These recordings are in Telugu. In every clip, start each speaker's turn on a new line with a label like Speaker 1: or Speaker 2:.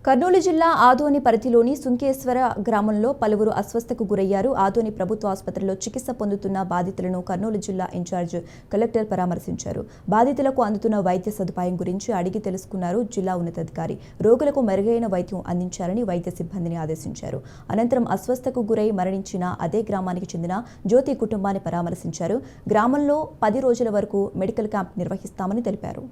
Speaker 1: కర్నూలు జిల్లా ఆదోని పరిధిలోని సుంకేశ్వర గ్రామంలో పలువురు అస్వస్థకు గురయ్యారు. ఆదోని ప్రభుత్వ ఆసుపత్రిలో చికిత్స పొందుతున్న బాధితులను కర్నూలు జిల్లా ఇన్ఛార్జ్ కలెక్టర్ పరామర్శించారు. బాధితులకు అందుతున్న వైద్య సదుపాయం గురించి అడిగి తెలుసుకున్నారు జిల్లా ఉన్నతాధికారి. రోగులకు మెరుగైన వైద్యం అందించాలని వైద్య సిబ్బందిని ఆదేశించారు. అనంతరం అస్వస్థకు గురై మరణించిన అదే గ్రామానికి చెందిన జ్యోతి కుటుంబాన్ని పరామర్శించారు. గ్రామంలో 10 రోజుల వరకు మెడికల్ క్యాంప్ నిర్వహిస్తామని తెలిపారు.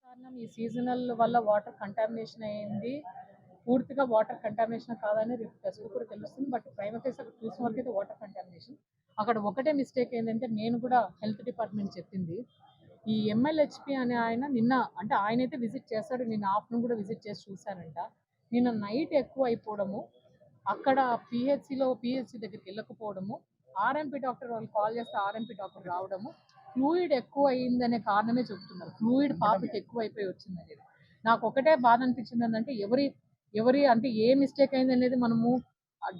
Speaker 2: కారణం ఈ సీజనల్ వల్ల వాటర్ కంటామినేషన్ అయింది. పూర్తిగా వాటర్ కంటామినేషన్ కాదని రేపు టెస్ట్ కూడా తెలుస్తుంది. బట్ ప్రైమ్ ఫేస్ అక్కడ చూసిన వరకు అయితే వాటర్ కంటామినేషన్. అక్కడ ఒకటే మిస్టేక్ ఏంటంటే నేను కూడా హెల్త్ డిపార్ట్మెంట్ చెప్పింది, ఈ ఎంఎల్హెచ్పి అనే ఆయన నిన్న అంటే ఆయనైతే విజిట్ చేస్తాడు, నిన్న ఆఫ్టర్నూన్ కూడా విజిట్ చేసి చూశానంట. నిన్న నైట్ ఎక్కువ అయిపోవడము, అక్కడ పిహెచ్సి దగ్గరికి వెళ్ళకపోవడము, ఆర్ఎంపీ డాక్టర్ వాళ్ళు కాల్ చేస్తే ఆర్ఎంపీ డాక్టర్ రావడము, ఫ్లూయిడ్ ఎక్కువ అయిందనే కారణమే చెప్తున్నారు. ఫ్లూయిడ్ పాపకి ఎక్కువ అయిపోయి వచ్చింది అనేది. నాకు ఒకటే బాధ అనిపించింది ఏంటంటే ఎవరి అంటే ఏ మిస్టేక్ అయింది అనేది మనము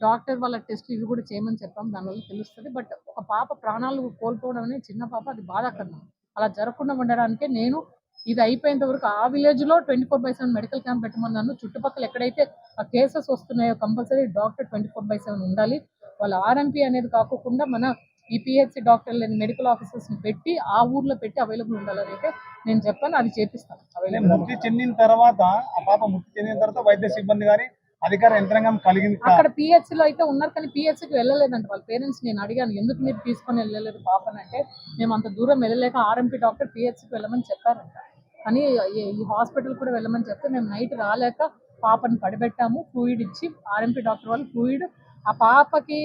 Speaker 2: డాక్టర్ వాళ్ళ టెస్ట్ ఇవి కూడా చేయమని చెప్పాం, దానివల్ల తెలుస్తుంది. బట్ ఒక పాప ప్రాణాలు కోల్పోవడం అనేది చిన్న పాప, అది బాధాకరణం. అలా జరగకుండా ఉండడానికే నేను ఇది అయిపోయేంత వరకు ఆ విలేజ్లో 24/7 మెడికల్ క్యాంప్ పెట్టమన్నాను. చుట్టుపక్కల ఎక్కడైతే ఆ కేసెస్ వస్తున్నాయో కంపల్సరీ డాక్టర్ 24/7 ఉండాలి. వాళ్ళ ఆర్ఎంపీ అనేది కాకుండా మన ఈ పిహెచ్సి డాక్టర్లని మెడికల్ ఆఫీసర్స్ని పెట్టి ఆ ఊర్లో పెట్టి అవైలబుల్ ఉండాలని అయితే నేను చెప్పాను. అది చేపిస్తాను.
Speaker 3: మృతి చెందిన తర్వాత ఆ పాప మృతి చెందిన తర్వాత వైద్య సిబ్బంది కానీ అధికార యంత్రాంగం కలిగింది.
Speaker 2: అక్కడ పిహెచ్సిలో అయితే ఉన్నారు, కానీ పిహెచ్సికి వెళ్ళలేదంట. వాళ్ళ పేరెంట్స్ నేను అడిగాను, ఎందుకు మీరు తీసుకొని వెళ్ళలేదు పాపని అంటే, మేము అంత దూరం వెళ్ళలేక ఆర్ఎంపీ డాక్టర్ పిహెచ్సికి వెళ్ళమని చెప్పారంట. కానీ ఈ హాస్పిటల్ కూడా వెళ్ళమని చెప్తే మేము నైట్ రాలేక పాపని పడిపెట్టాము. ఫ్లూయిడ్ ఇచ్చి ఆర్ఎంపీ డాక్టర్ వాళ్ళు ఫ్లూయిడ్ ఆ పాపకి